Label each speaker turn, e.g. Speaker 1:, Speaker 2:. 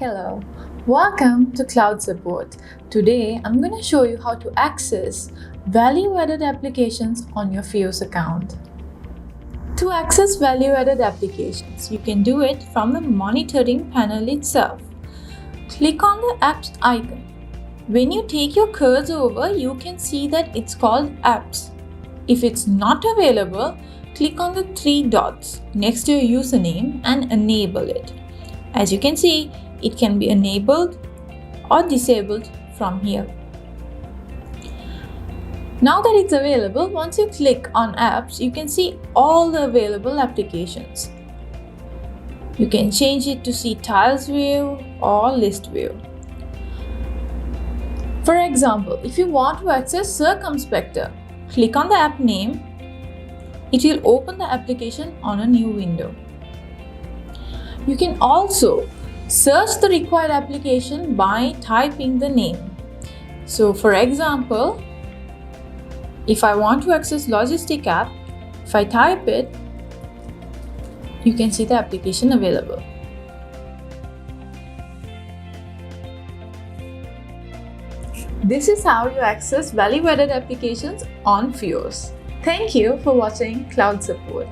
Speaker 1: Hello, welcome to Cloud Support. Today I'm going to show you how to access value-added applications on your FiOS account. To access value-added applications, you can do it from the monitoring panel itself. Click on the Apps icon. When you take your cursor over, you can see that it's called Apps. If it's not available, click on the three dots next to your username and enable it. As you can see, it can be enabled or disabled from here. Now that it's available, once you click on Apps, you can see all the available applications. You can change it to see tiles view or list view. For example, if you want to access Circumspector, click on the app name. It will open the application on a new window. You can also search the required application by typing the name. So for example, if I want to access Logistic app, if I type it, you can see the application available. This is how you access value-added applications on FiOS. Thank you for watching Cloud Support.